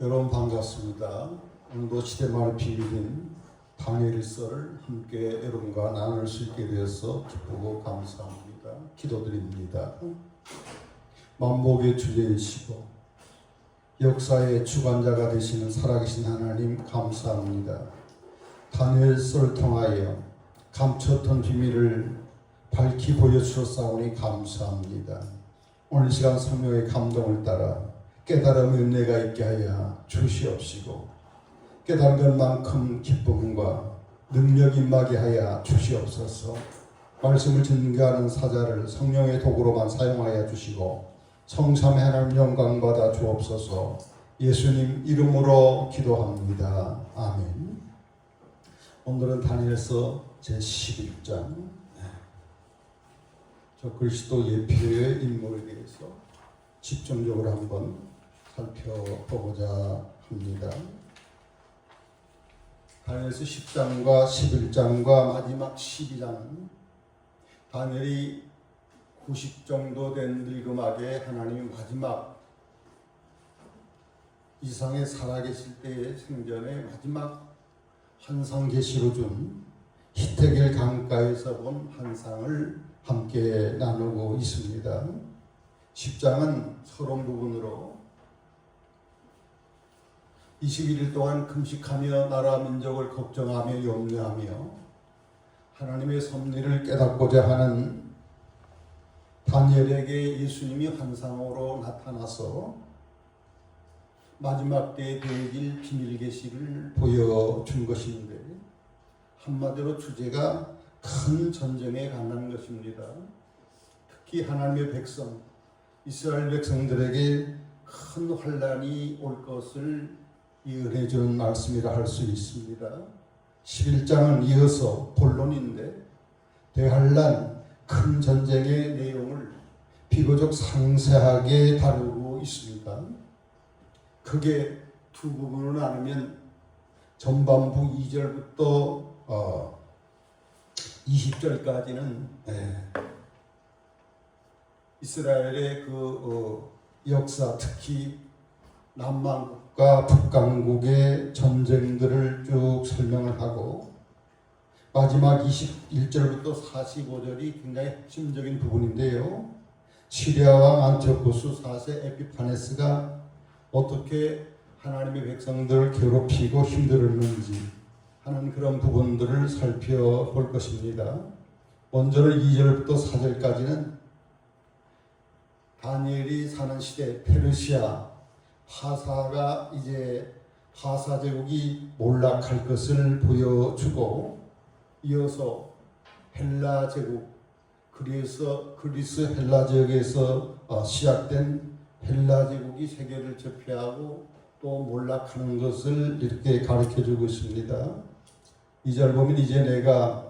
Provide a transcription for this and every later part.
여러분 반갑습니다. 오늘도 시대말 비밀인 다니엘서를 함께 여러분과 나눌 수 있게 되어서 기쁘고 감사합니다. 기도드립니다. 만복의 주제이시고 역사의 주관자가 되시는 살아계신 하나님 감사합니다. 다니엘서를 통하여 감췄던 비밀을 밝히 보여주셨사오니 감사합니다. 오늘 시간 성령의 감동을 따라 깨달음의 은혜가 있게 하여 주시옵시고 깨달은 것만큼 기쁨과 능력이 임하게 하여 주시옵소서. 말씀을 증거하는 사자를 성령의 도구로만 사용하여 주시고 성삼의 하나님 영광 받아 주옵소서. 예수님 이름으로 기도합니다. 아멘. 오늘은 다니엘서 제11장 저 그리스도 예표의 인물에 대해서 집중적으로 한번 살펴보고자 합니다. 다니엘서 10장과 11장과 마지막 12장은 다니엘이 90 정도 된 늙음하게 하나님이 마지막 이상에 살아계실 때의 생전에 마지막 환상 계시로 준 히데겔 강가에서 본 환상을 함께 나누고 있습니다. 10장은 서론 부분으로 21일 동안 금식하며 나라 민족을 걱정하며 염려하며 하나님의 섭리를 깨닫고자 하는 다니엘에게 예수님이 환상으로 나타나서 마지막 때에 되어질 비밀 계시를 보여준 것인데 한마디로 주제가 큰 전쟁에 관한 것입니다. 특히 하나님의 백성 이스라엘 백성들에게 큰 환란이 올 것을 예언해 준 말씀이라 할 수 있습니다. 11장은 이어서 본론인데 대환란 큰 전쟁의 내용을 비교적 상세하게 다루고 있습니다. 크게 두 부분으로 나누면 전반부 2절부터 20절까지는 이스라엘의 역사, 특히 남만국과 북강국의 전쟁들을 쭉 설명을 하고 마지막 21절부터 45절이 굉장히 핵심적인 부분인데요. 시리아 왕 안티오코스 4세 에피파네스가 어떻게 하나님의 백성들을 괴롭히고 힘들었는지 하는 그런 부분들을 살펴볼 것입니다. 먼저는 2절부터 4절까지는 다니엘이 사는 시대 페르시아 파사가 이제 파사 제국이 몰락할 것을 보여주고 이어서 헬라 제국 그리스 헬라 지역에서 시작된 헬라 제국이 세계를 제패하고 또 몰락하는 것을 이렇게 가르쳐주고 있습니다. 2절 보면 이제 내가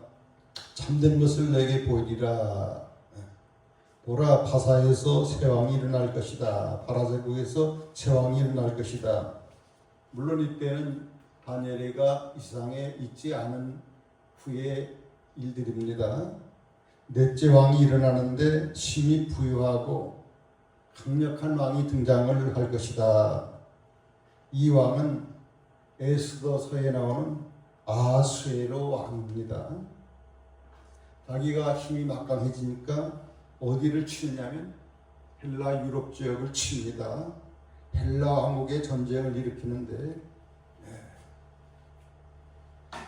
참된 것을 내게 보이리라. 보라 파사에서 새 왕이 일어날 것이다. 파라제국에서 새 왕이 일어날 것이다. 물론 이때는 다니엘이가 이 세상에 있지 않은 후의 일들입니다. 넷째 왕이 일어나는데 심히 부유하고 강력한 왕이 등장을 할 것이다. 이 왕은 에스더서에 나오는 아수에로 왕입니다. 자기가 힘이 막강해지니까 어디를 치느냐면 헬라 유럽 지역을 칩니다. 헬라 왕국의 전쟁을 일으키는데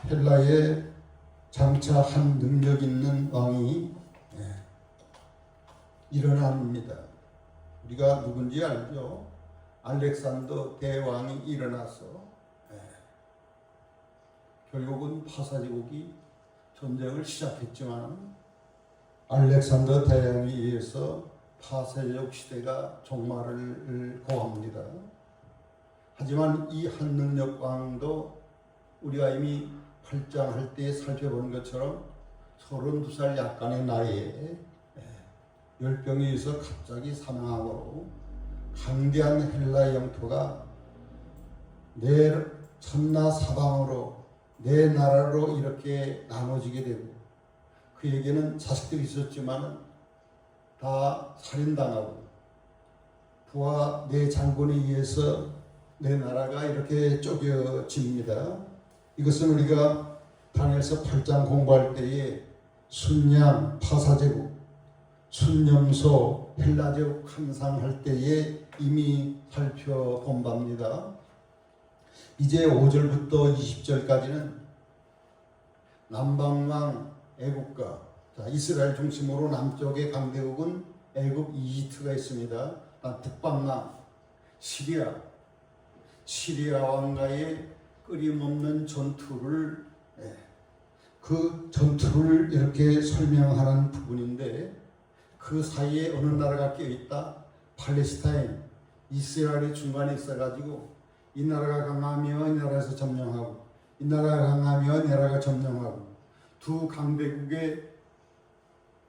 헬라에 장차 한 능력 있는 왕이 일어납니다. 우리가 누군지 알죠? 알렉산더 대왕이 일어나서 결국은 파사제국이 전쟁을 시작했지만 알렉산더 대왕에 의해서 파사제국 시대가 종말을 고합니다. 하지만 이 한능력 왕도 우리가 이미 8장 할 때 살펴본 것처럼 32살 약간의 나이에 열병에 의해서 갑자기 사망함으로 강대한 헬라 영토가 내 천나 사방으로 내 나라로 이렇게 나눠지게 되고 그에게는 자식들이 있었지만 다 살인당하고 부하 네 장군에 의해서 네 나라가 이렇게 쪼개집니다. 이것은 우리가 다니엘서 8장 공부할 때에 순양 파사제국, 순념소 헬라제국 함상할 때에 이미 살펴본 바입니다. 이제 5절부터 20절까지는 남방왕 애국과 이스라엘 중심으로 남쪽의 강대국은 애국 이집트가 있습니다. 북방왕 시리아 왕과의 끊임없는 전투를 그 전투를 이렇게 설명하는 부분인데 그 사이에 어느 나라가 껴있다. 팔레스타인, 이스라엘이 중간에 있어가지고 이 나라가 강하면 이 나라에서 점령하고 이 나라가 강하면 이 나라가 점령하고 두 강대국의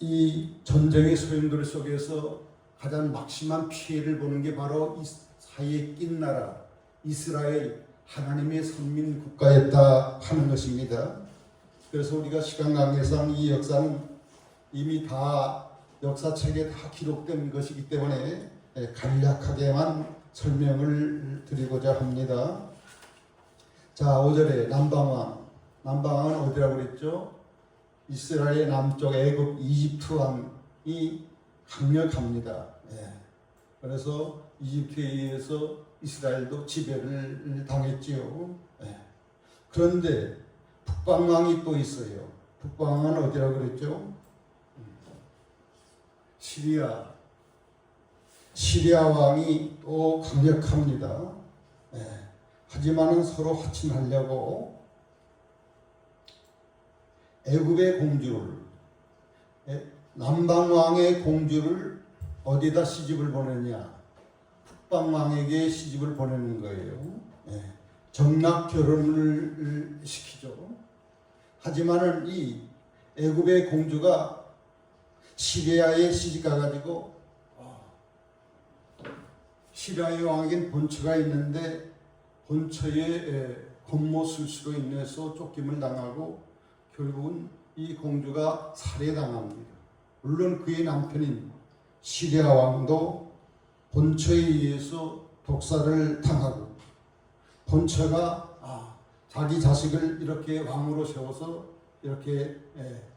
이 전쟁의 소용돌이 속에서 가장 막심한 피해를 보는 게 바로 이 사이에 낀 나라 이스라엘 하나님의 선민 국가였다 하는 것입니다. 그래서 우리가 시간 관계상 이 역사는 이미 다 역사책에 다 기록된 것이기 때문에 간략하게만 설명을 드리고자 합니다. 자, 5절에 남방왕은 어디라고 그랬죠? 이스라엘의 남쪽 애굽 이집트 왕이 강력합니다. 그래서 이집트에 의해서 이스라엘도 지배를 당했지요. 그런데 북방왕이 또 있어요. 북방왕은 어디라고 그랬죠? 시리아 왕이 또 강력합니다. 하지만은 서로 화친하려고 애굽의 공주를 남방왕의 공주를 어디다 시집을 보내냐? 북방왕에게 시집을 보내는 거예요. 정락 결혼을 시키죠. 하지만은 이 애굽의 공주가 시리아에 시집 가가지고 시리아의 왕에겐 본처가 있는데 본처의 권모술수로 인해서 쫓김을 당하고 결국은 이 공주가 살해당합니다. 물론 그의 남편인 시리아 왕도 본처에 의해서 독살을 당하고 본처가 자기 자식을 이렇게 왕으로 세워서 이렇게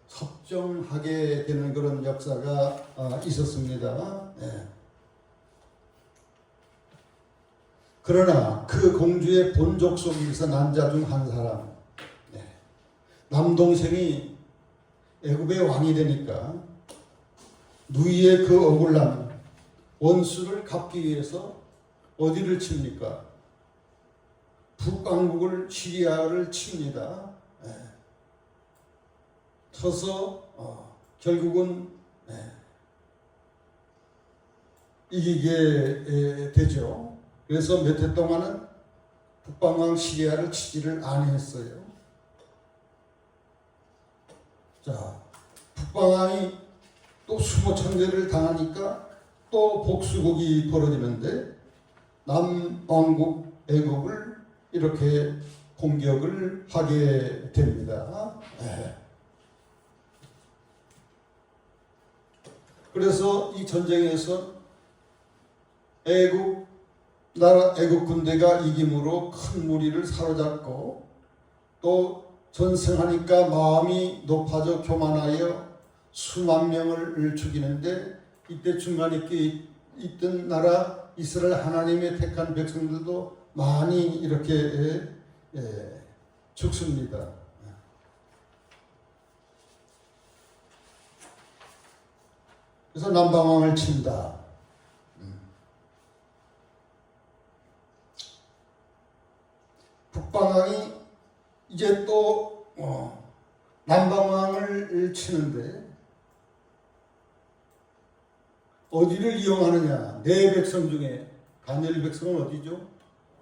섭정하게 되는 그런 역사가 있었습니다. 그러나 그 공주의 본족 속에서 난 자 중 한 사람, 남동생이 애굽의 왕이 되니까 누이의 그 억울한 원수를 갚기 위해서 어디를 칩니까? 북왕국을 시리아를 칩니다. 쳐서 결국은 이기게 되죠. 그래서 몇 해 동안은 북방왕 시리아를 치지를 아니했어요. 자, 북방왕이 또 수모천대를 당하니까 또 복수국이 벌어지는데 남왕국 애국을 이렇게 공격을 하게 됩니다. 그래서 이 전쟁에서 애국 군대가 이김으로 큰 무리를 사로잡고 또 전승하니까 마음이 높아져 교만하여 수만 명을 죽이는데 이때 중간에 있던 나라 이스라엘 하나님의 택한 백성들도 많이 이렇게 죽습니다. 그래서 남방왕을 친다. 북방왕이 이제 또 남방왕을 치는데 어디를 이용하느냐? 네 백성 중에 다니엘 백성은 어디죠?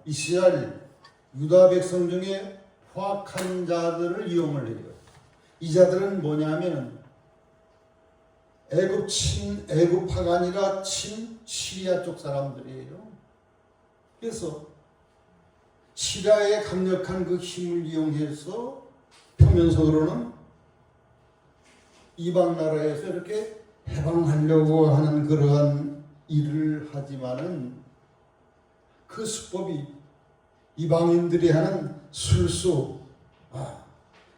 이스라엘 유다 백성 중에 포악한 자들을 이용을 해요. 이 자들은 뭐냐면 애굽파가 아니라 친 시리아 쪽 사람들이에요. 그래서 시리아의 강력한 그 힘을 이용해서 표면적으로는 이방 나라에서 이렇게 해방하려고 하는 그러한 일을 하지만은 그 수법이 이방인들이 하는 술수,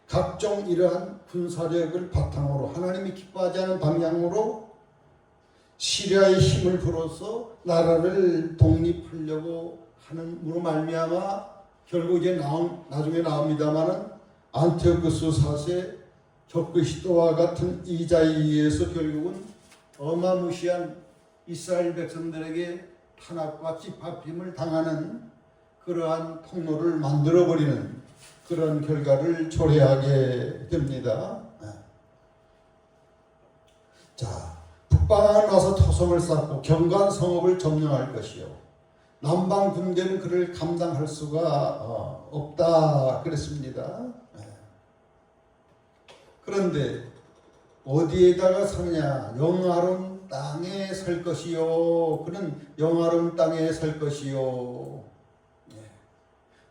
각종 이러한 군사력을 바탕으로 하나님이 기뻐하지 않은 방향으로 시리아의 힘을 불어서 나라를 독립하려고 하는 무로 말미암아 결국 이제 나중에 나옵니다마는 안티오쿠스 4세 적그리스도와 같은 이자에 의해서 결국은 어마무시한 이스라엘 백성들에게 탄압과 찌파림을 당하는 그러한 통로를 만들어버리는 그런 결과를 초래하게 됩니다. 자, 북방은 와서 토성을 쌓고 경관 성읍을 점령할 것이요, 남방 군대는 그를 감당할 수가 없다 그랬습니다. 그런데 어디에다가 서냐? 영화로운 땅에 설 것이요. 그는 영화로운 땅에 설 것이요.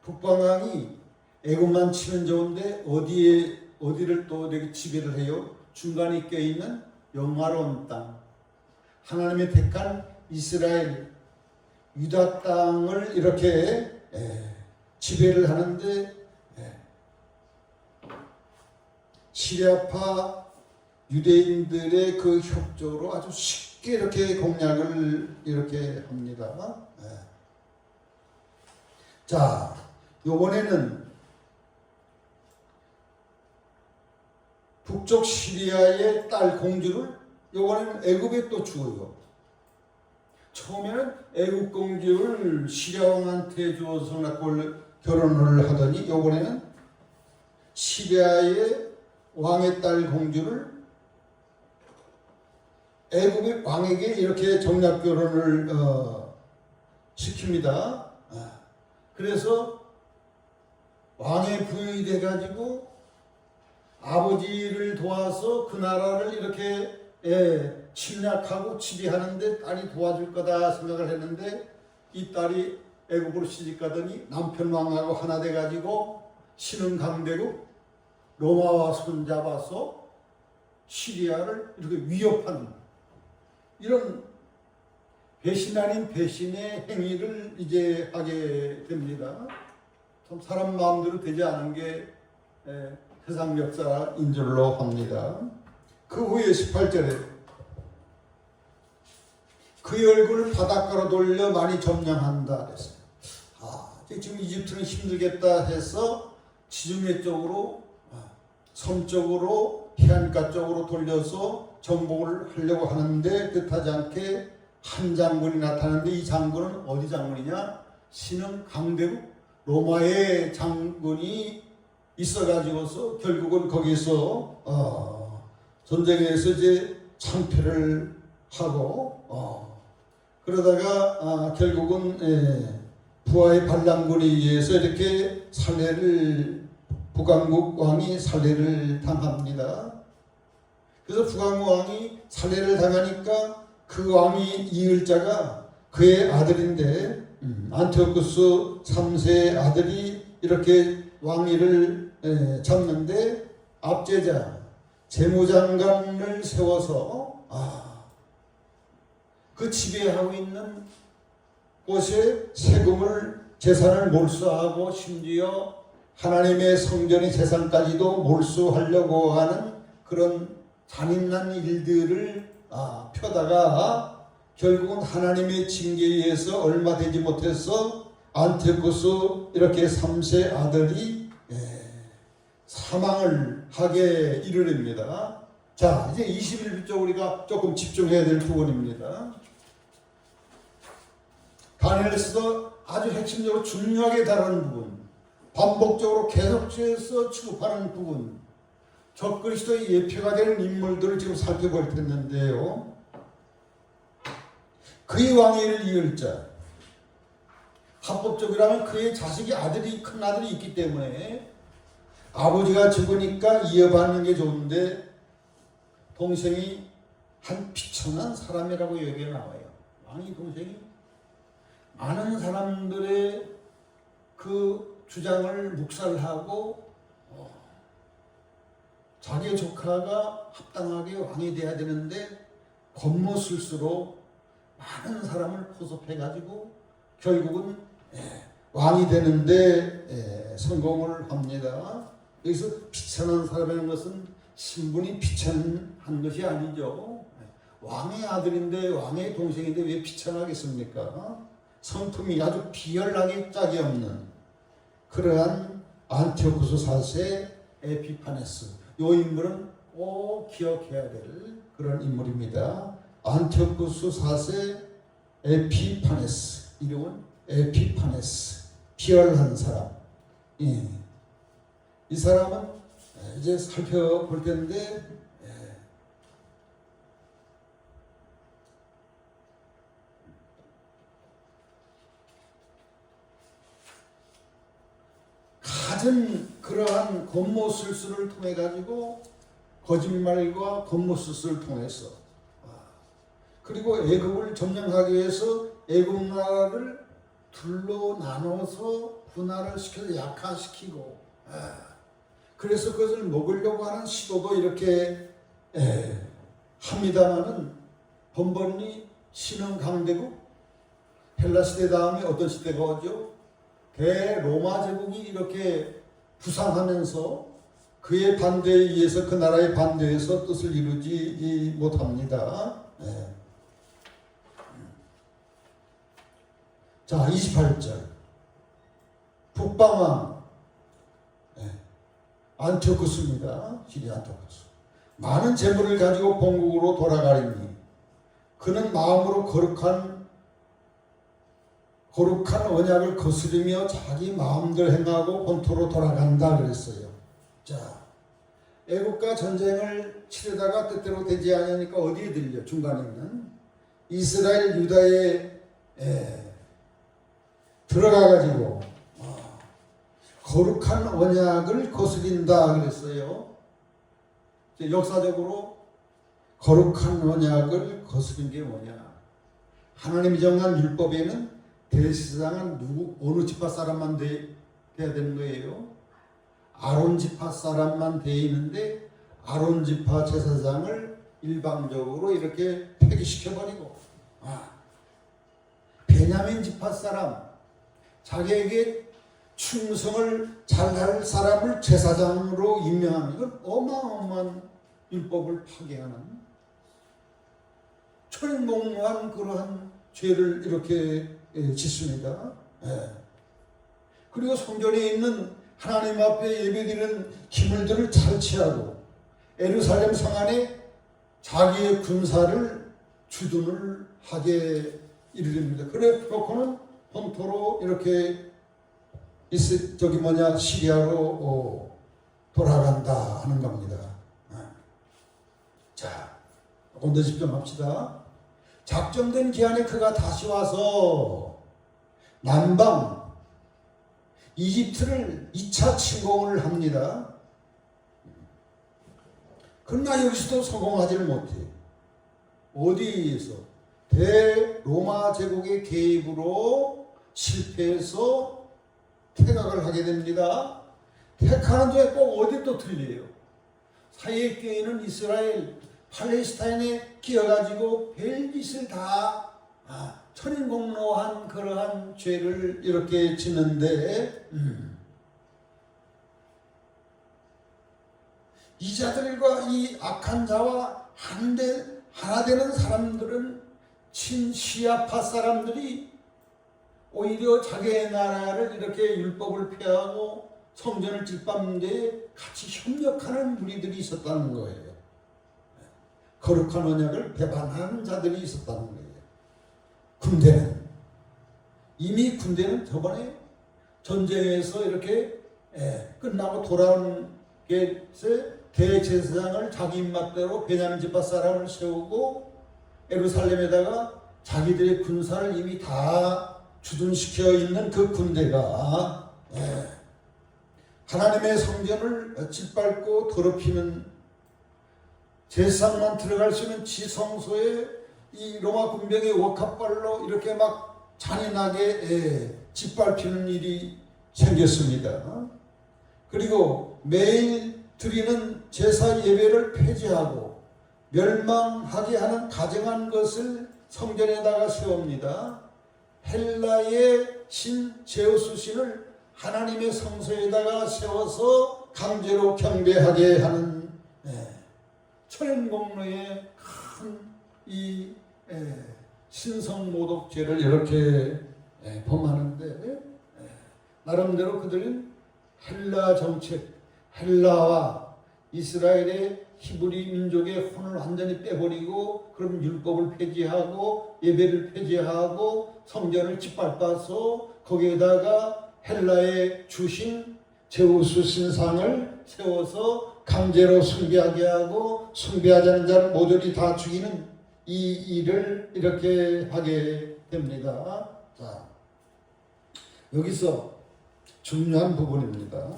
북방왕이 애굽만 치면 좋은데 어디를 또 이렇게 지배를 해요? 중간에 껴있는 영화로운 땅, 하나님의 택한 이스라엘 유다 땅을 이렇게 지배를 하는데 시리아파 유대인들의 그 협조로 아주 쉽게 이렇게 공략을 이렇게 합니다. 자, 요번에는 북쪽 시리아의 딸 공주를 요번에는 애굽에 또 주어요. 처음에는 애굽 공주를 시리아 왕한테 주어서 결혼을 하더니 요번에는 시리아의 왕의 딸 공주를 애굽의 왕에게 이렇게 정략 결혼을 시킵니다. 그래서 왕의 부인이 돼가지고 아버지를 도와서 그 나라를 이렇게 침략하고 지배하는데 딸이 도와줄 거다 생각을 했는데, 이 딸이 애굽으로 시집가더니 남편 왕하고 하나 돼가지고 신흥 강대국 로마와 손잡아서 시리아를 이렇게 위협하는 이런 배신 아닌 배신의 행위를 이제 하게 됩니다. 참 사람 마음대로 되지 않은 게 세상 역사인 줄로 합니다. 그 후에 18절에 그의 얼굴을 바닷가로 돌려 많이 점령한다 그랬어요. 지금 이집트는 힘들겠다 해서 지중해 쪽으로, 섬 쪽으로, 해안가 쪽으로 돌려서 정복을 하려고 하는데 뜻하지 않게 한 장군이 나타나는데, 이 장군은 어디 장군이냐? 신흥 강대국 로마의 장군이 있어가지고서 결국은 거기서 전쟁에서 이제 참패를 하고 그러다가 결국은 부하의 반란군에 의해서 이렇게 북왕국 왕이 살해를 당합니다. 그래서 북왕국 왕이 살해를 당하니까 그 왕이 이을 자가 그의 아들인데, 안티오쿠스 3세의 아들이 이렇게 왕위를 잡는데 압제자 재무장관을 세워서 그 지배하고 있는 곳에 세금을, 재산을 몰수하고 심지어 하나님의 성전의 재산까지도 몰수하려고 하는 그런 잔인한 일들을 펴다가 결국은 하나님의 징계에 의해서 얼마 되지 못해서 안티오쿠스 이렇게 3세 아들이 사망을 하게 이르릅니다. 자, 이제 21쪽 우리가 조금 집중해야 될 부분입니다. 다니엘서도 아주 핵심적으로 중요하게 다루는 부분, 반복적으로 계속해서 취급하는 부분, 적그리스도의 예표가 되는 인물들을 지금 살펴볼 텐데요. 그의 왕위를 이을 자, 합법적이라면 그의 자식이 큰 아들이 있기 때문에 아버지가 죽으니까 이어받는 게 좋은데, 동생이 한 비천한 사람이라고 여기에 나와요. 왕이 동생이 많은 사람들의 그 주장을 묵살하고 자기의 조카가 합당하게 왕이 돼야 되는데 겉모술수로 많은 사람을 포섭해가지고 결국은 왕이 되는데 성공을 합니다. 여기서 비천한 사람이라는 것은 신분이 비천한 것이 아니죠. 왕의 아들인데 왕의 동생인데 왜 비천하겠습니까? 성품이 아주 비열하게 짝이 없는 그러한 안티오쿠스 4세 에피파네스. 이 인물은 꼭 기억해야 될 그런 인물입니다. 안티오쿠스 4세 에피파네스. 이름은 에피파네스. 비열한 사람. 예. 이 사람은 이제 살펴볼 텐데 갖은 그러한 권모술수를 통해 가지고 거짓말과 권모술수를 통해서 그리고 애국을 점령하기 위해서 애국 나라를 둘로 나눠서 분할을 시켜서 약화시키고 그래서 그것을 먹으려고 하는 시도도 이렇게 합니다마는 번번이 신흥 강대국 헬라 시대 다음에 어떤 시대가 오죠? 대로마 제국이 이렇게 부상하면서 그의 반대에 의해서 그 나라의 반대에서 뜻을 이루지 못합니다. 자, 28절 북방왕 안티오쿠스입니다. 시리아 안티오쿠스. 많은 재물을 가지고 본국으로 돌아가리니 그는 마음으로 거룩한 언약을 거스르며 자기 마음대로 행하고 본토로 돌아간다 그랬어요. 자, 애국과 전쟁을 치르다가 뜻대로 되지 않으니까 어디에 들려? 중간에 있는 이스라엘 유다에 들어가가지고 거룩한 언약을 거스린다 그랬어요. 역사적으로 거룩한 언약을 거스린 게 뭐냐? 하나님이 정한 율법에는 대제사장은 어느 지파 사람만 돼야 되는 거예요. 아론 지파 사람만 돼 있는데 아론 지파 제사장을 일방적으로 이렇게 폐기시켜버리고 베냐민 지파 사람 자기에게 충성을 잘할 사람을 제사장으로 임명하는 건 어마어마한 율법을 파괴하는 철몽한 그러한 죄를 이렇게 짓습니다. 그리고 성전에 있는 하나님 앞에 예배드리는 기물들을 탈취하고 예루살렘 성 안에 자기의 군사를 주둔을 하게 이르릅니다. 그래 놓고는 본토로 이렇게 시리아로 돌아간다 하는 겁니다. 자, 온도 집중합시다. 작정된 기한에 그가 다시 와서 남방 이집트를 2차 침공을 합니다. 그러나 여기서도 성공하지를 못해. 어디에서? 대로마 제국의 개입으로 실패해서 퇴각을 하게 됩니다. 택하는 중에 꼭 어디 또 틀려요. 사이에 껴있는 이스라엘, 팔레스타인에 끼어가지고 별짓을 다 천인공노한 그러한 죄를 이렇게 짓는데 이 자들과 이 악한 자와 하나 되는 사람들은 친시아파 사람들이 오히려 자기의 나라를 이렇게 율법을 폐하고 성전을 짓밟는 데 같이 협력하는 무리들이 있었다는 거예요. 거룩한 언약을 배반하는 자들이 있었다는 거예요. 군대는 저번에 전쟁에서 이렇게 끝나고 돌아온 게 대제사장을 자기 입맛대로 베냐민 지파 사람을 세우고 예루살렘에다가 자기들의 군사를 이미 다 주둔시켜 있는 그 군대가 하나님의 성전을 짓밟고 더럽히는 제사장만 들어갈 수 있는 지성소에 이 로마 군병의 워카발로 이렇게 막 잔인하게 짓밟히는 일이 생겼습니다. 그리고 매일 드리는 제사 예배를 폐지하고 멸망하게 하는 가증한 것을 성전에다가 세웁니다. 헬라의 신 제우스 신을 하나님의 성소에다가 세워서 강제로 경배하게 하는 철공로의 큰 이 신성모독죄를 이렇게 범하는데, 나름대로 그들은 헬라 정책, 헬라와 이스라엘의 히브리 민족의 혼을 완전히 빼버리고, 그럼 율법을 폐지하고 예배를 폐지하고 성전을 짓밟아서 거기에다가 헬라의 주신 제우스 신상을 세워서 강제로 숭배하게 하고, 숭배하자는 자를 모조리 다 죽이는 이 일을 이렇게 하게 됩니다. 자, 여기서 중요한 부분입니다.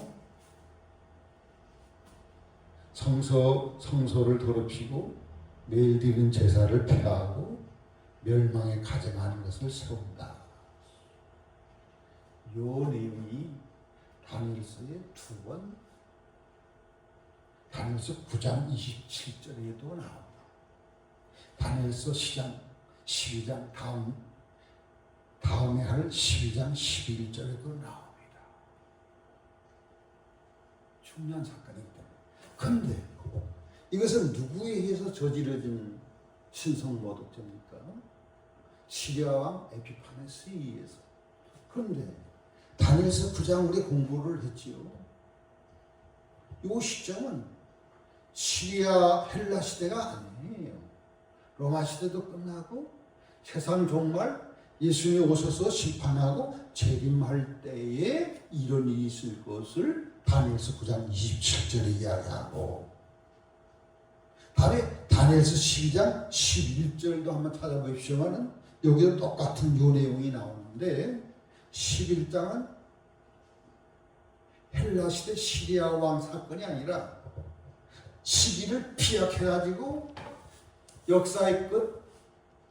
성소를 더럽히고 매일 드리는 제사를 폐하고 멸망에 가증하는 것을 세운다. 이 내용이 다니엘서의 두 번, 다니엘서 9장 27절에도 나옵니다. 다니엘서 10장 12장 다음에 할 12장 11절에도 나옵니다. 중요한 사건이기 때문에. 그런데 이것은 누구에 의해서 저지러진 신성모독죄입니까? 시리아 왕 에피파네스에 의해서. 그런데 다니엘서 9장 우리 공부를 했지요. 이 시점은 시리아 헬라 시대가 아니에요. 로마 시대도 끝나고 세상 종말 예수님이 오셔서 심판하고 재림할 때에 이런 일이 있을 것을 다니엘서 9장 27절에 이야기하고, 다음에 다니엘서 12장 11절도 한번 찾아보십시오만은 여기도 똑같은 요 내용이 나오는데, 11장은 헬라 시대 시리아 왕 사건이 아니라 시기를 피약해가지고 역사의 끝,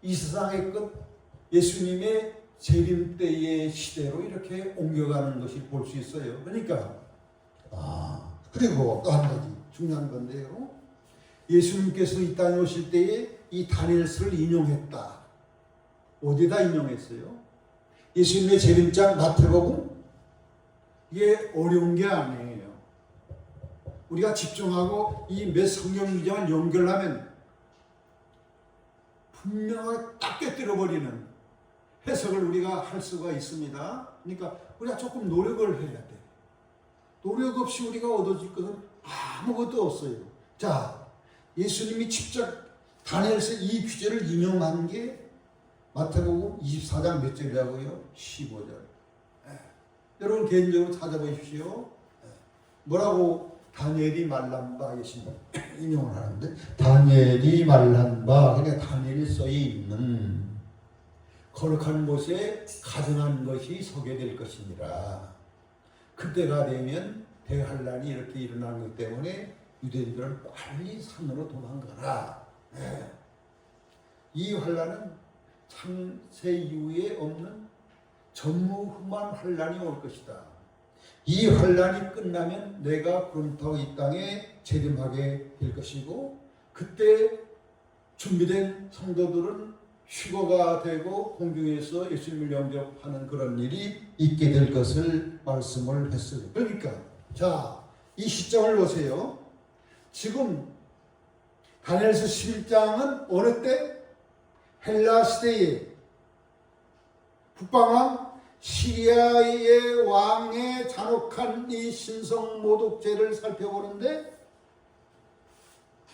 이 세상의 끝, 예수님의 재림 때의 시대로 이렇게 옮겨가는 것이 볼 수 있어요. 그러니까 그리고 또 한 가지 중요한 건데요. 예수님께서 이 땅에 오실 때에 이 다니엘서를 인용했다. 어디다 인용했어요? 예수님의 재림장 마태복음. 이게 어려운 게 아니에요. 우리가 집중하고 이 몇 성경 기장을 연결하면 분명하게 딱 꿰뚫어버리는 해석을 우리가 할 수가 있습니다. 그러니까 우리가 조금 노력을 해야 돼. 노력 없이 우리가 얻어질 것은 아무것도 없어요. 자, 예수님이 직접 다니엘서 이 규제를 인용한 게 마태복음 24장 몇 절이라고요? 15절. 여러분 개인적으로 찾아보십시오. 뭐라고 다니엘이 말한 바 예수님 인용을 하는데, 다니엘이 말한 바, 그러니까 다니엘이 써 있는 거룩한 곳에 가증한 것이 서게 될 것이니라. 그때가 되면 대환란이 이렇게 일어나는 것 때문에 유대인들은 빨리 산으로 도망가라. 이 환란은 창세 이후에 없는 전무후무한 환란이 올 것이다. 이 환란이 끝나면 내가 그렇다고 이 땅에 재림하게 될 것이고, 그때 준비된 성도들은 휴거가 되고 공중에서 예수님을 영접하는 그런 일이 있게 될 것을 말씀을 했어요. 그러니까 자, 이 시점을 보세요. 지금 다니엘서 11장은 어느 때? 헬라 시대에 북방왕 시리아의 왕의 잔혹한 이 신성모독죄를 살펴보는데,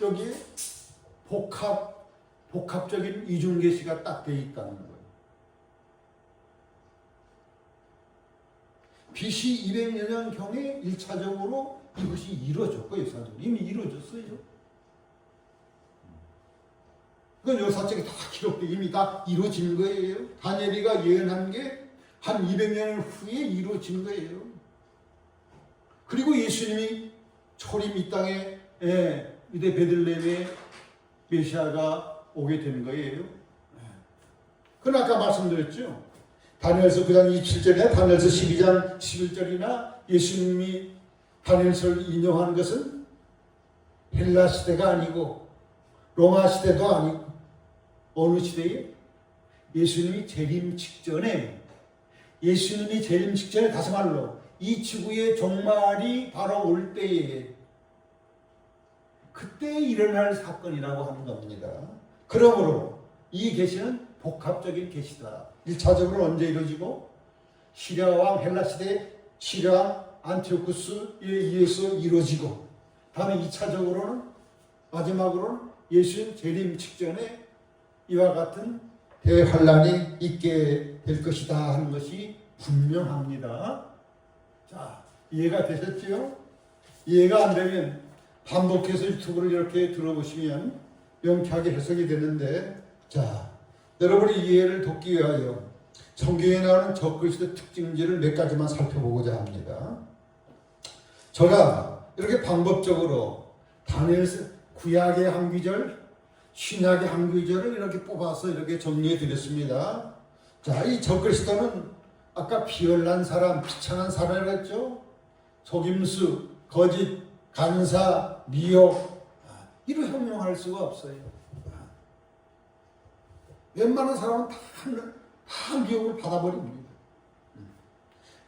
여기에 복합적인 이중계시가 딱 되어 있다는 거예요. BC 200여 년경에 1차적으로 이것이 이루어졌고, 역사적으로 이미 이루어졌어요. 그건 역사책에 다 기록돼 이미 다 이루어진 거예요. 다니엘이가 예언한 게 한 200년 후에 이루어진 거예요. 그리고 예수님이 초림 이 땅에 유대 베들레헴에 메시아가 오게 된 거예요. 그건 아까 말씀드렸죠. 다니엘서 9장 27절이나 다니엘서 12장 11절이나 예수님이 다니엘서를 인용한 것은 헬라 시대가 아니고 로마 시대도 아니고 어느 시대에? 예수님이 재림 직전에 예수님이 재림 직전에 다시 말로 이 지구의 종말이 바로 올 때에 그때 일어날 사건이라고 하는 겁니다. 그러므로 이 계시는 복합적인 계시다. 1차적으로 언제 이루어지고 시리아왕 헬라 시대 시리아왕 안티오쿠스에 의해서 이루어지고 다음에 2차적으로는 마지막으로는 예수님 재림 직전에 이와 같은 대환란이 있게 될 것이다 하는 것이 분명합니다. 자, 이해가 되셨지요? 이해가 안 되면 반복해서 유튜브를 이렇게 들어보시면 명쾌하게 해석이 되는데, 자, 여러분의 이해를 돕기 위하여 성경에 나오는 적그리스도 특징들을 몇 가지만 살펴보고자 합니다. 제가 이렇게 방법적으로 다니엘서 구약의 한 구절, 신약의 한 구절을 이렇게 뽑아서 이렇게 정리해 드렸습니다. 자, 이 적그리스도는 아까 비열난 사람, 비참한 사람이라고 했죠. 속임수, 거짓, 간사, 미혹, 이를 형용할 수가 없어요. 웬만한 사람은 다 미혹을 받아버립니다.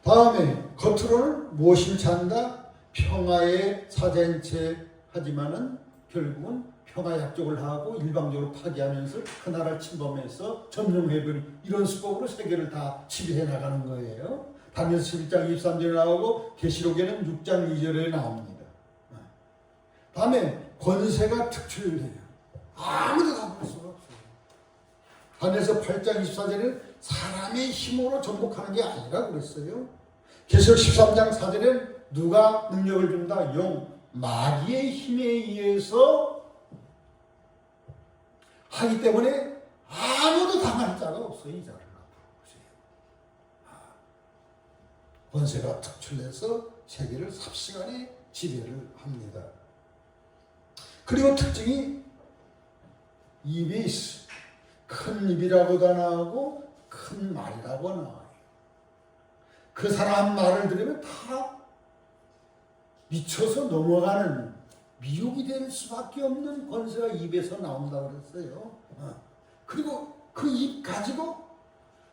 다음에 겉으로는 무엇인지 한다, 평화의 사자인 체 하지만은 결국은 평화 약속을 하고 일방적으로 파기하면서 그 나라를 침범해서 점령해버린 이런 수법으로 세계를 다 지배해 나가는 거예요. 다니엘서 11장 23절에 나오고 계시록에는 6장 2절에 나옵니다. 다음에 권세가 특출해요. 아무도 잡을 수가 없어요. 다니엘서 8장 24절에는 사람의 힘으로 정복하는 게 아니라 그랬어요. 계시록 13장 4절에는 누가 능력을 준다? 마귀의 힘에 의해서 하기 때문에 아무도 당할 자가 없어요. 이 자를 권세가 특출해서 세계를 삽시간에 지배를 합니다. 그리고 특징이 입이 있어. 큰 입이라고도 나오고 큰 말이라고 나와요. 그 사람 말을 들으면 다 미쳐서 넘어가는 미혹이 될 수밖에 없는 권세가 입에서 나온다고 그랬어요. 그리고 그 입 가지고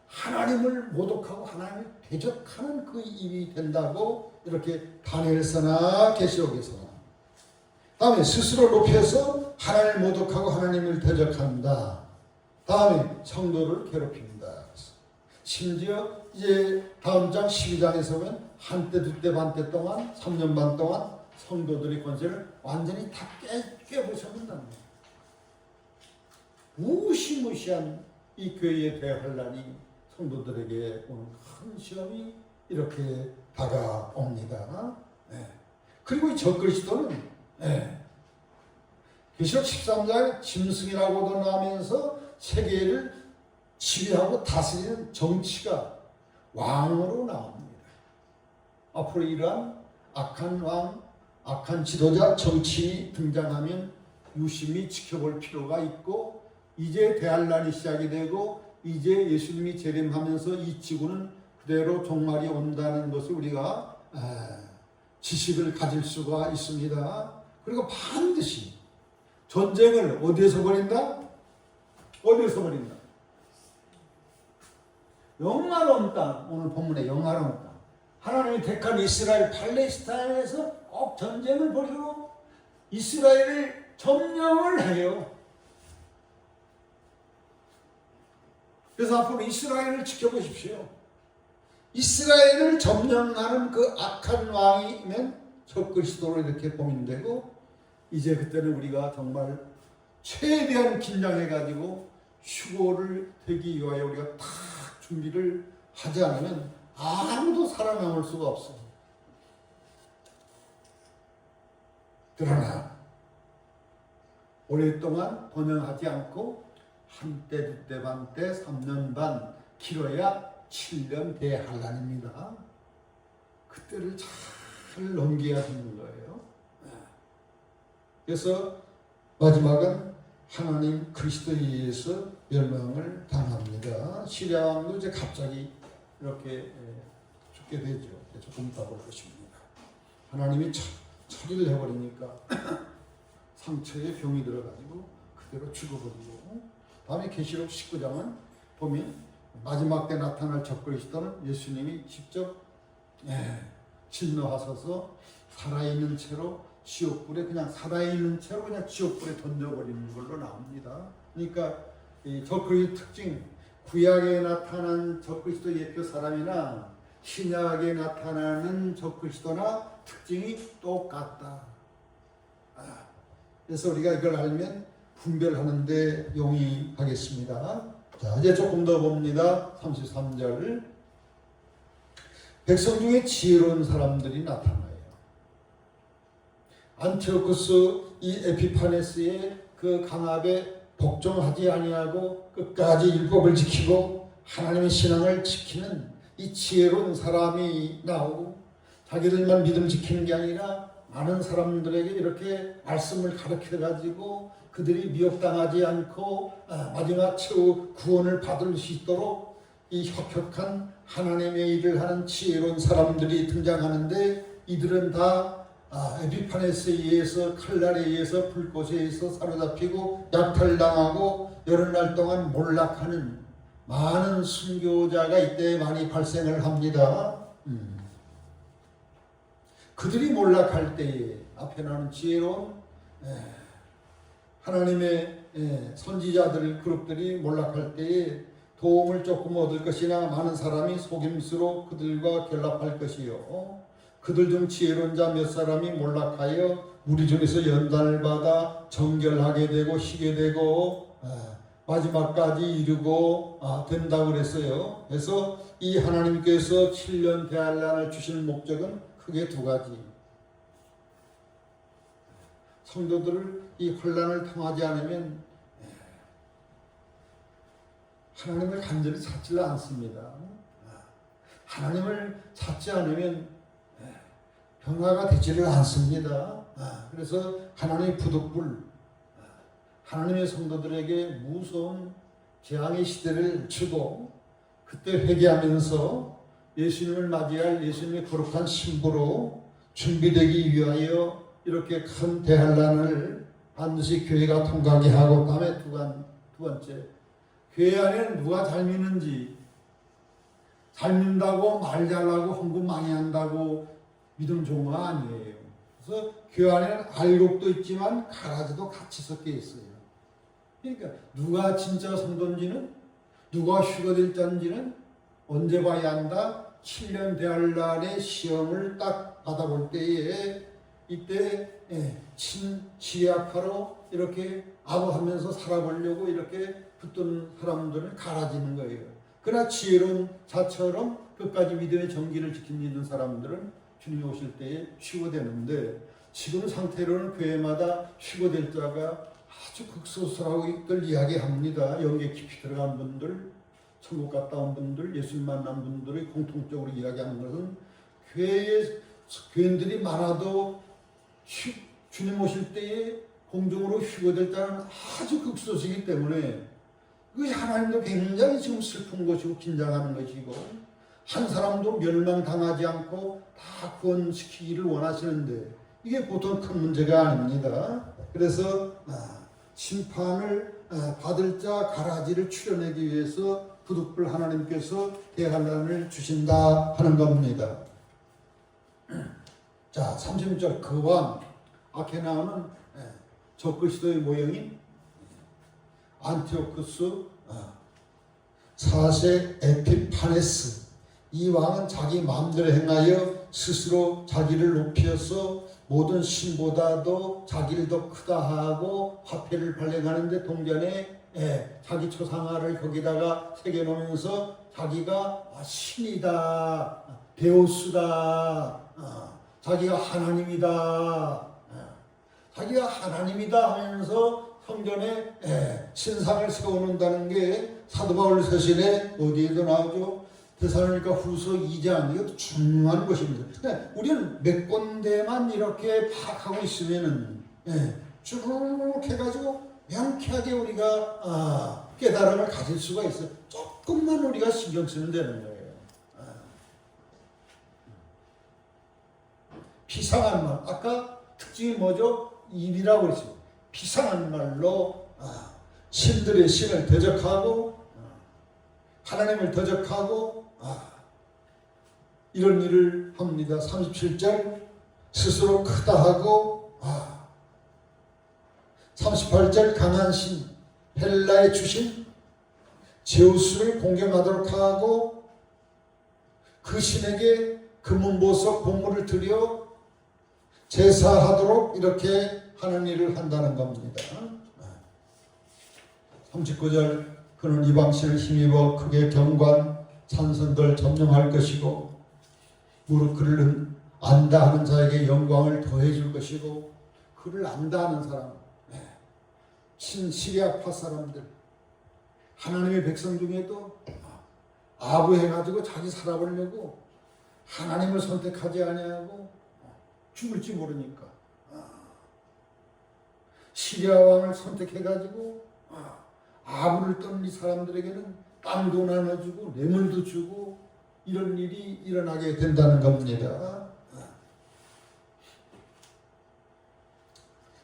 하나님을 모독하고 하나님을 대적하는 그 입이 된다고 이렇게 다니엘서나 계시록에서나. 다음에 스스로 높여서 하나님을 모독하고 하나님을 대적한다. 다음에 성도를 괴롭힌다. 심지어 이제 다음 장 12장에서 보면 한때 두때 반때 동안 3년 반 동안 성도들의 권세를 완전히 다 깨부셔본다는 거예요. 무시무시한 이 교회의 대환란이 성도들에게 오는 큰 시험이 이렇게 다가옵니다. 네. 그리고 이 적그리스도는 계시록 13장에 짐승이라고도 나오면서 세계를 지배하고 다스리는 정치가 왕으로 나옵니다. 앞으로 이러한 악한 왕, 악한 지도자, 정치인이 등장하면 유심히 지켜볼 필요가 있고, 이제 대환란이 시작이 되고 이제 예수님이 재림하면서 이 지구는 그대로 종말이 온다는 것을 우리가 지식을 가질 수가 있습니다. 그리고 반드시 전쟁을 어디에서 벌인다? 어디에서 벌인다? 영화로운 땅, 오늘 본문에 영화로운 땅. 하나님이 택한 이스라엘 팔레스타인에서 꼭 전쟁을 벌이고 이스라엘을 점령을 해요. 그래서 앞으로 이스라엘을 지켜보십시오. 이스라엘을 점령하는 그 악한 왕이면 적그리스도로 이렇게 봉인되고, 이제 그때는 우리가 정말 최대한 긴장해가지고 휴고를 되기 위하여 우리가 다 준비를 하지 않으면 아무도 살아남을 수가 없어요. 그러나 오랫동안 번영하지 않고 한때, 두때, 반때, 3년 반, 길어야 7년 대환란입니다. 그때를 잘 넘겨야 되는 거예요. 그래서 마지막은 하나님 그리스도에 의해서 멸망을 당합니다. 시리아 왕도 이제 갑자기 이렇게 죽게 되죠. 조금 이따 볼 것입니다. 하나님이 처리를 해버리니까 상처에 병이 들어가지고 그대로 죽어버리고, 다음에 계시록 19장은 보면 마지막 때 나타날 적그리스도는 예수님이 직접 진노하셔서 살아있는 채로 지옥불에 그냥 살아있는 채로 그냥 지옥불에 던져버리는 걸로 나옵니다. 그러니까 이 적그리스도 특징, 구약에 나타난 적그리스도 예표 사람이나 신약에 나타나는 적그리스도나 특징이 똑같다. 그래서 우리가 이걸 알면 분별하는 데 용이하겠습니다. 자, 이제 조금 더 봅니다. 33절. 백성 중에 지혜로운 사람들이 나타나요. 안티오쿠스 이 에피파네스의 그 강압에 복종하지 아니하고 끝까지 율법을 지키고 하나님의 신앙을 지키는 이 지혜로운 사람이 나오고, 자기들만 믿음 지키는 게 아니라 많은 사람들에게 이렇게 말씀을 가르쳐 가지고 그들이 미혹당하지 않고 마지막 최후 구원을 받을 수 있도록 이 혁혁한 하나님의 일을 하는 지혜로운 사람들이 등장하는데, 이들은 다 에피파네스에 의해서, 칼날에 의해서, 불꽃에 의해서 사로잡히고 약탈당하고 여러 날 동안 몰락하는 많은 순교자가 이때 많이 발생을 합니다. 그들이 몰락할 때에 앞에 나오는 지혜로운 하나님의 선지자들 그룹들이 몰락할 때에 도움을 조금 얻을 것이나 많은 사람이 속임수로 그들과 결합할 것이요, 그들 중 지혜로운 자 몇 사람이 몰락하여 무리 중에서 연단을 받아 정결하게 되고 희게 되고 마지막까지 이르고 된다고 그랬어요. 그래서 이 하나님께서 7년 대환란을 주신 목적은 크게 두 가지. 성도들을 이 혼란을 통하지 않으면 하나님을 간절히 찾지 않습니다. 하나님을 찾지 않으면 평화가 되지를 않습니다. 그래서 하나님의 부득불, 하나님의 성도들에게 무서운 재앙의 시대를 주고, 그때 회개하면서 예수님을 맞이할 예수님의 거룩한 신부로 준비되기 위하여 이렇게 큰 대환란을 반드시 교회가 통과하게 하고, 다음에 두 번째, 교회 안에는 누가 잘 믿는지, 잘 믿는다고 말 잘하고 헌금 많이 한다고 믿음 종가 아니에요. 그래서 교회 안에는 알곡도 있지만 가라지도 같이 섞여 있어요. 그러니까 누가 진짜 성도인지는, 누가 휴거될 자인지는 언제 봐야 한다? 7년 대환란의 시험을 딱 받아볼 때에, 이때 친지약화로 이렇게 아부하면서 살아보려고 이렇게 붙든 사람들은 갈아지는 거예요. 그러나 지혜로운 자처럼 끝까지 믿음의 정기를 지키는 사람들은 주님 오실 때에 휴거되는데, 지금 상태로는 교회마다 휴거될 자가 아주 극소수라고들 이야기합니다. 영계 깊이 들어간 분들, 천국 갔다 온 분들, 예수님 만난 분들이 공통적으로 이야기하는 것은 교인들이 많아도 주님 오실 때에 공중으로 휴거될 자는 아주 극소수이기 때문에 그것이 하나님도 굉장히 지금 슬픈 것이고 긴장하는 것이고, 한 사람도 멸망당하지 않고 다 구원시키기를 원하시는데 이게 보통 큰 문제가 아닙니다. 그래서 심판을 받을 자 가라지를 추려내기 위해서 부득불 하나님께서 대환란을 주신다 하는 겁니다. 자, 30절 그 왕, 앞에 나오는 적그리스도의 모형인 안티오쿠스 4세 에피파네스, 이 왕은 자기 마음대로 행하여 스스로 자기를 높여서 모든 신보다도 자기를 더 크다 하고 화폐를 발행하는데 동전에 자기 초상화를 거기다가 새겨놓으면서 자기가 신이다, 데우스다, 자기가 하나님이다, 자기가 하나님이다 하면서 성전에 신상을 세워놓는다는 게 사도 바울 서신에 어디에도 나오죠. 데살로니가 후서 2장, 이것도 중요한 것입니다. 그러니까 우리는 몇 군데만 이렇게 파악하고 있으면은 쭉 해가지고 명쾌하게 우리가 깨달음을 가질 수가 있어요. 조금만 우리가 신경 쓰면 되는 거예요. 비상한 말, 아까 특징이 뭐죠? 입이라고 그랬어요. 비상한 말로 신들의 신을 대적하고 하나님을 대적하고 이런 일을 합니다. 37절 스스로 크다 하고 38절 강한 신 헬라의 주신 제우스를 공경하도록 하고 그 신에게 금은보석 보물을 드려 제사하도록 이렇게 하는 일을 한다는 겁니다. 39절 그는 이방신을 힘입어 크게 경관 찬선들 점령할 것이고 무릇 그를 안다 하는 자에게 영광을 더해 줄 것이고 그를 안다 하는 사람 신시리아파 사람들 하나님의 백성 중에도 아부해가지고 자기 살아보려고 하나님을 선택하지 아니하고 죽을지 모르니까 시리아 왕을 선택해가지고 아부를 떠는 이 사람들에게는 땅도 나눠주고 뇌물도 주고 이런 일이 일어나게 된다는 겁니다.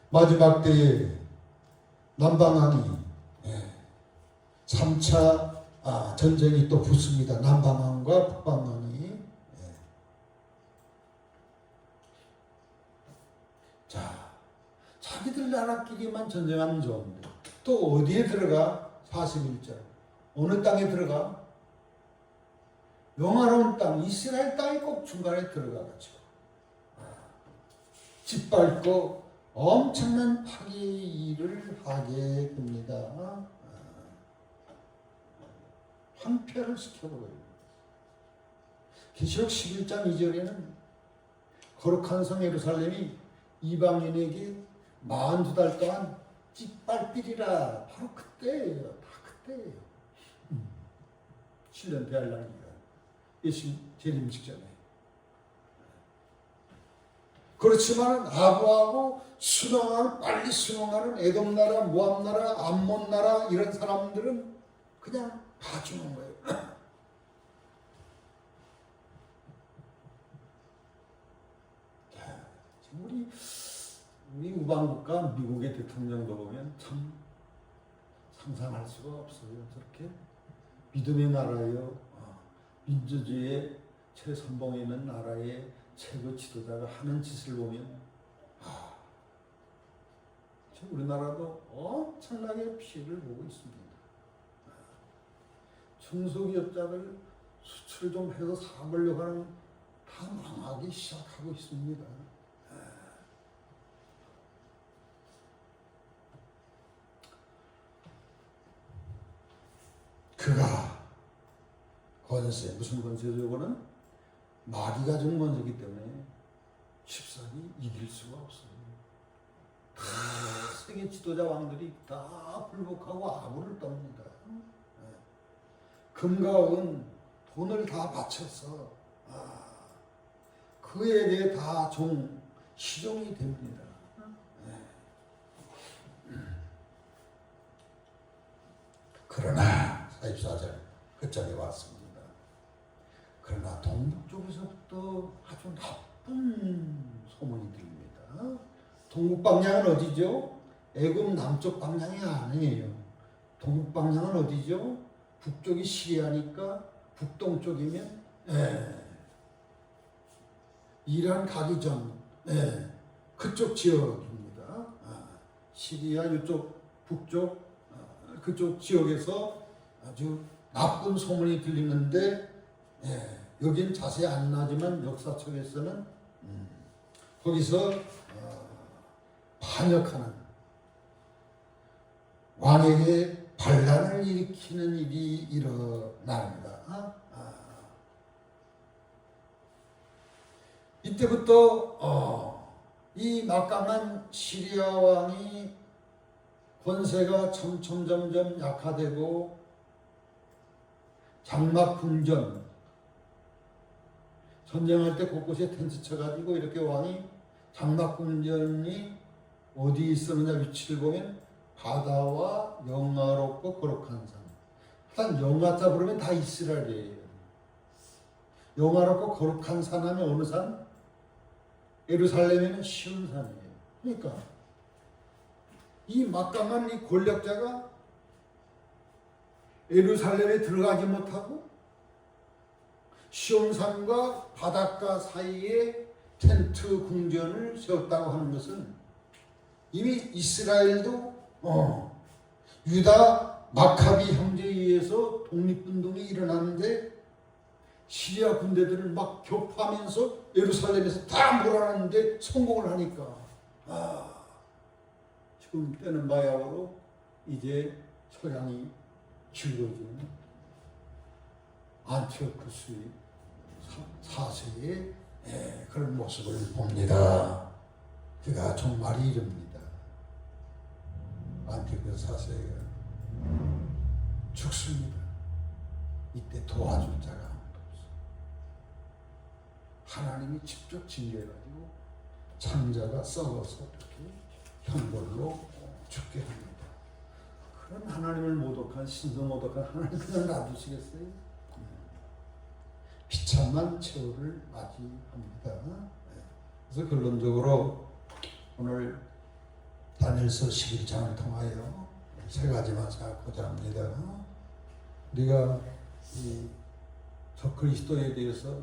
마지막 때에 남방왕이 3차 전쟁이 또 붙습니다. 남방왕과 북방왕이. 자, 자기들 나라끼리만 전쟁하면 좋은데 또 어디에 들어가? 41절 어느 땅에 들어가? 영화로운 땅 이스라엘 땅이 꼭 중간에 들어가가지고 짓밟고 엄청난 파괴 일을 하게 됩니다. 황폐를 시켜버려요. 계시록 11장 2절에는 거룩한 성 예루살렘이 이방인에게 42달 동안 짓밟히리라. 바로 그때예요. 다 그때예요. 7년 대환란기가 예수 재림식 전에. 그렇지만 아부하고 빨리 순응하는 에돔 나라, 모압 나라, 암몬 나라 이런 사람들은 그냥 다 죽는 거예요. 우리 우방국가 미국의 대통령도 보면 참 상상할 수가 없어요. 저렇게 믿음의 나라요, 민주주의의 최선봉에 있는 나라의 최고 지도자가 하는 짓을 보면 우리나라도 엄청나게 피해를 보고 있습니다. 중소기업자들 수출 좀 해서 사보려고 하는 다 망하기 시작하고 있습니다. 그가 권세, 무슨 권세죠? 이거는 마귀가 준 권세이기 때문에 쉽사리 이길 수가 없어요. 다 세계 지도자 왕들이 다 불복하고 아부를 떱니다. 금과 은, 돈을 다 바쳐서 그에 대해 다 시종이 됩니다. 그러나 44절 끝절에 왔습니다. 그러나 동북 쪽에서부터 아주 나쁜 소문이 들립니다. 동북 방향은 어디죠? 애굽 남쪽 방향이 아니에요. 동북 방향은 어디죠? 북쪽이 시리아니까 북동쪽이면 이란 가기 전 그쪽 지역입니다. 시리아 이쪽 북쪽 그쪽 지역에서 아주 나쁜 소문이 들리는데 여긴 자세히 안 나지만 역사책에서는 거기서 반역하는 왕에게 반란을 일으키는 일이 일어납니다. 이때부터 이 막강한 시리아 왕이 권세가 점점 약화되고 장막궁전 전쟁할 때 곳곳에 텐트 쳐가지고 이렇게 왕이 장막궁전이 어디 있었느냐 위치를 보면 바다와 영화롭고 거룩한 산. 일단 영화자 부르면 다 이스라엘이에요. 영화롭고 거룩한 산 하면 어느 산? 예루살렘에는 시온 산이에요. 그러니까 이 막강한 이 권력자가 예루살렘에 들어가지 못하고 시온산과 바닷가 사이에 텐트 궁전을 세웠다고 하는 것은 이미 이스라엘도 유다 마카비 형제에 의해서 독립운동이 일어났는데 시리아 군대들을 막 격파하면서 예루살렘에서 다 몰아내는데 성공을 하니까 지금 때는 바야흐로 이제 서양이 길어지는 안티오쿠스 4세의 그런 모습을 봅니다. 그가 정말이 이릅니다. 안티오쿠스 4세가 죽습니다. 이때 도와줄 자가 아무도 없어. 하나님이 직접 징계해가지고 창자가 썩어서 이렇게 형벌로 죽게 합니다. 그런 하나님을 모독한 신성모독한 하나님 그냥 놔두시겠어요? 비참한 최후를 맞이합니다. 그래서 결론적으로 오늘 다니엘서 11장을 통하여 세 가지만 생각하고자 합니다. 우리가 이 적그리스도에 대해서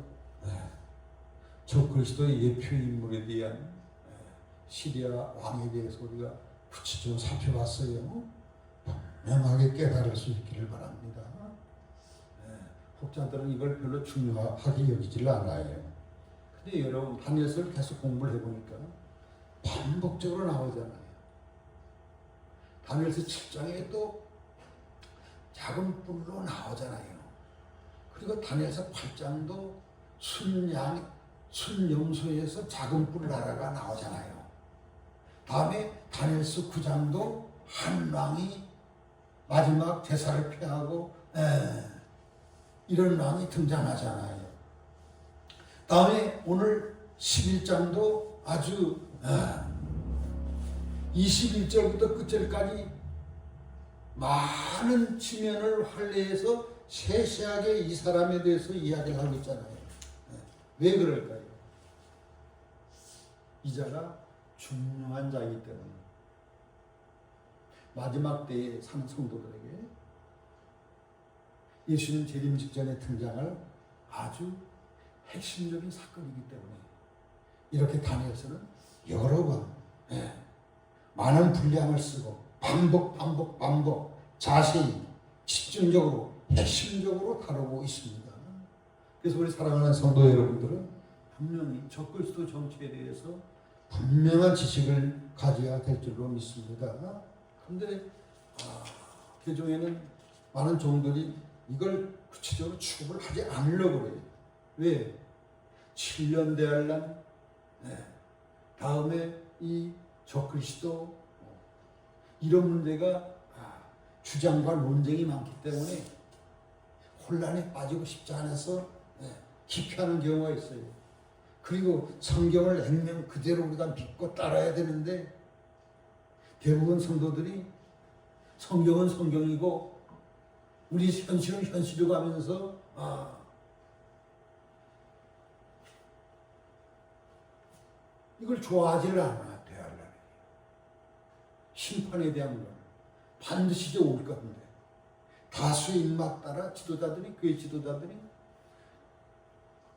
적그리스도의 예표 인물에 대한 시리아 왕에 대해서 우리가 구체적으로 살펴봤어요. 명확하게 깨달을 수 있기를 바랍니다. 혹자들은 이걸 별로 중요하게 여기질 않아요. 근데 여러분 다니엘서를 계속 공부를 해보니까 반복적으로 나오잖아요. 다니엘서 7장에 또 작은 뿔로 나오잖아요. 그리고 다니엘서 8장도 순영소에서 작은 뿔 나라가 나오잖아요. 다음에 다니엘서 9장도 한 왕이 마지막 제사를 폐하고 이런 왕이 등장하잖아요. 다음에 오늘 11장도 아주 21절부터 끝절까지 많은 지면을 활례해서 세세하게 이 사람에 대해서 이야기를 하고 있잖아요. 왜 그럴까요? 이 자가 중요한 자이기 때문에 마지막 때에 사는 성도들에게 예수님 재림 직전에 등장할 아주 핵심적인 사건이기 때문에 이렇게 다니엘서는 여러 번 많은 분량을 쓰고 반복 자세히 집중적으로 핵심적으로 다루고 있습니다. 그래서 우리 사랑하는 성도 여러분들은 분명히 적그리스도 정치에 대해서 분명한 지식을 가져야 될 줄로 믿습니다. 그런데 개종에는 많은 종들이 이걸 구체적으로 취급을 하지 않으려고 그래요. 왜? 7년 대환란, 다음에 이 적그리스도 이런 문제가 주장과 논쟁이 많기 때문에 혼란에 빠지고 싶지 않아서 기피하는 경우가 있어요. 그리고 성경을 액면 그대로 우리가 믿고 따라야 되는데 대부분 성도들이 성경은 성경이고 우리 현실은 현실이고 하면서 이걸 좋아하지를 않아. 대하려니 심판에 대한 건 반드시 올 건데 다수의 입맛 따라 지도자들이 교회 지도자들이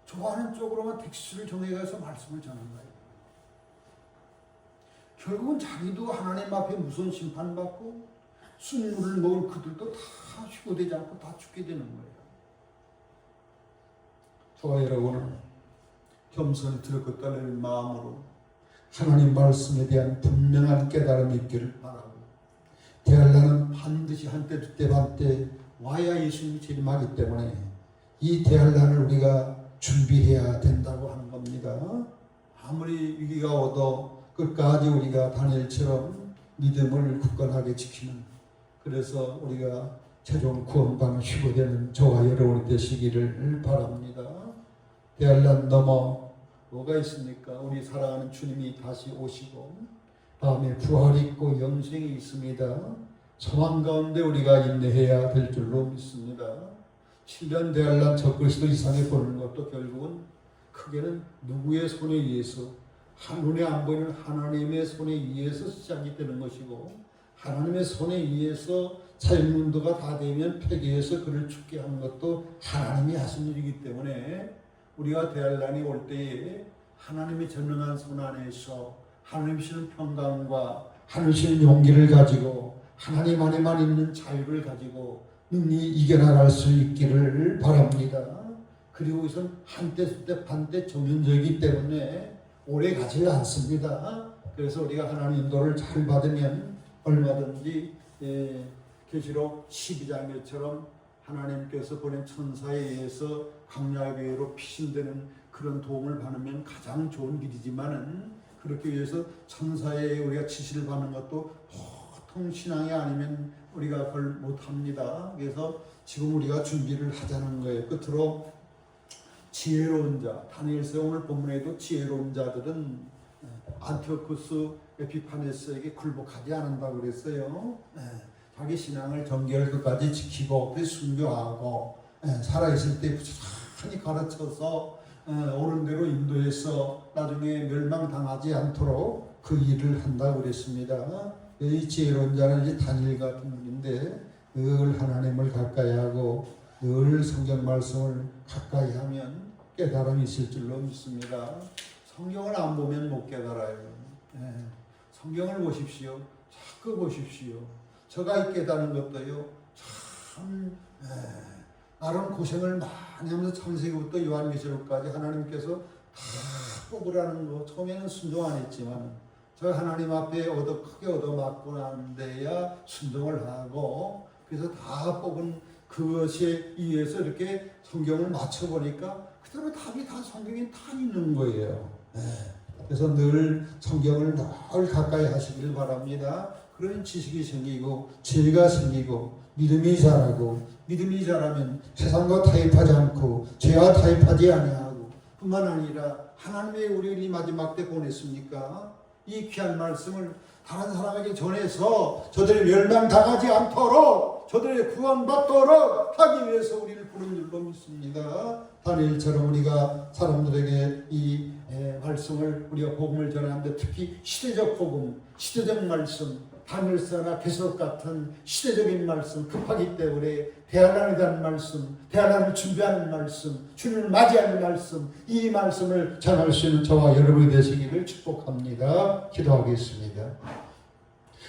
좋아하는 쪽으로만 텍스트를 정해가서 말씀을 전한 거예요. 결국은 자기도 하나님 앞에 무서운 심판받고 순물을 먹을 그들도 다 휴고되지 않고 다 죽게 되는 거예요. 저와 여러분은 겸손히 들었고 떨리는 마음으로 하나님 말씀에 대한 분명한 깨달음이 있기를 바라고 대환란은 반드시 한때 두때 반때 와야 예수님이 재림하기 때문에 이 대환란을 우리가 준비해야 된다고 하는 겁니다. 아무리 위기가 오도 끝까지 우리가 다니엘처럼 믿음을 굳건하게 지키는 그래서 우리가 최종 구원받는 휴거되는 저와 여러분이 되시기를 바랍니다. 대환란 넘어 뭐가 있습니까? 우리 사랑하는 주님이 다시 오시고 다음에 부활이 있고 영생이 있습니다. 소망 가운데 우리가 인내해야 될 줄로 믿습니다. 7년 대환란 적그리스도 이상에 보는 것도 결국은 크게는 누구의 손에 의해서 눈에 안 보이는 하나님의 손에 의해서 시작이 되는 것이고 하나님의 손에 의해서 사형문도가 다 되면 폐기해서 그를 죽게 하는 것도 하나님이 하신 일이기 때문에 우리가 대환란이 올 때에 하나님의 전능한 손 안에서 하나님 주시는 평강과 하나님 주시는 용기를 가지고 하나님 안에만 있는 자유를 가지고 능히 이겨나갈 수 있기를 바랍니다. 그리고 우선 한때 수때 반때 정연적이기 때문에 오래 가지 않습니다. 그래서 우리가 하나님 인도를 잘 받으면 얼마든지 계시록 12장에처럼 하나님께서 보낸 천사에 의해서 광야교회로 피신되는 그런 도움을 받으면 가장 좋은 길이지만은 그렇게 위해서 천사에 우리가 지시를 받는 것도 보통 신앙이 아니면 우리가 그걸 못합니다. 그래서 지금 우리가 준비를 하자는 거예요. 끝으로 지혜로운 자, 다니엘서 오늘 본문에도 지혜로운 자들은 안티오쿠스 에피파네스에게 굴복하지 않는다고 그랬어요. 자기 신앙을 정결 끝까지 지키고 순교하고 살아있을 때 부지런히 가르쳐서 옳은 대로 인도해서 나중에 멸망당하지 않도록 그 일을 한다고 그랬습니다. 이 지혜로운 자는 이제 다니엘 같은 분인데 늘 하나님을 가까이 하고 늘 성경 말씀을 가까이 하면 깨달음이 있을 줄로 믿습니다. 성경을 안 보면 못 깨달아요. 성경을 보십시오. 자꾸 보십시오. 저가 깨달은 것도요. 참 나름 고생을 많이 하면서 창세기부터 요한계시록까지 하나님께서 다 뽑으라는 거 처음에는 순종 안 했지만 저 하나님 앞에 크게 얻어맞고 난 데야 순종을 하고 그래서 다 뽑은 그것에 의해서 이렇게 성경을 맞춰보니까 그대로 답이 다 성경에 다 있는 거예요. 그래서 늘 성경을 늘 가까이 하시길 바랍니다. 그런 지식이 생기고 지혜가 생기고 믿음이 자라고 믿음이 자라면 세상과 타협하지 않고 죄와 타협하지 아니하고 뿐만 아니라 하나님의 우리를 이 마지막 때 보냈습니까? 이 귀한 말씀을 다른 사람에게 전해서 저들이 멸망당하지 않도록 저들이 구원받도록 하기 위해서 우리를 부른 줄로 믿습니다. 다니엘처럼 우리가 사람들에게 이 말씀을 우리가 복음을 전하는데 특히 시대적 복음, 시대적 말씀 다니엘서나 계시록 같은 시대적인 말씀 급하기 때문에 대환란에 대한 말씀, 대환란을 준비하는 말씀, 주님을 맞이하는 말씀, 이 말씀을 전할 수 있는 저와 여러분이 되시기를 축복합니다. 기도하겠습니다.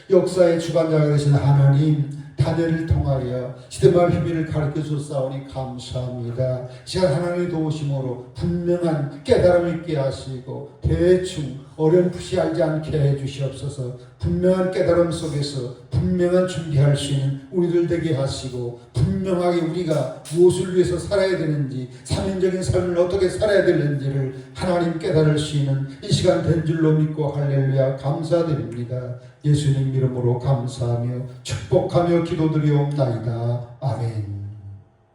역사의 주관자가 되신 하나님, 다니엘을 통하여 시대말 비밀을 가르쳐 주사오니 감사합니다. 시간 하나님의 도우심으로 분명한 깨달음 있게 하시고 대충 어렴풋이 알지 않게 해주시옵소서. 분명한 깨달음 속에서 분명한 준비할 수 있는 우리들 되게 하시고 분명하게 우리가 무엇을 위해서 살아야 되는지 사명적인 삶을 어떻게 살아야 되는지를 하나님 깨달을 수 있는 이 시간 된 줄로 믿고 할렐루야 감사드립니다. 예수님 이름으로 감사하며 축복하며 기도드리옵나이다. 아멘.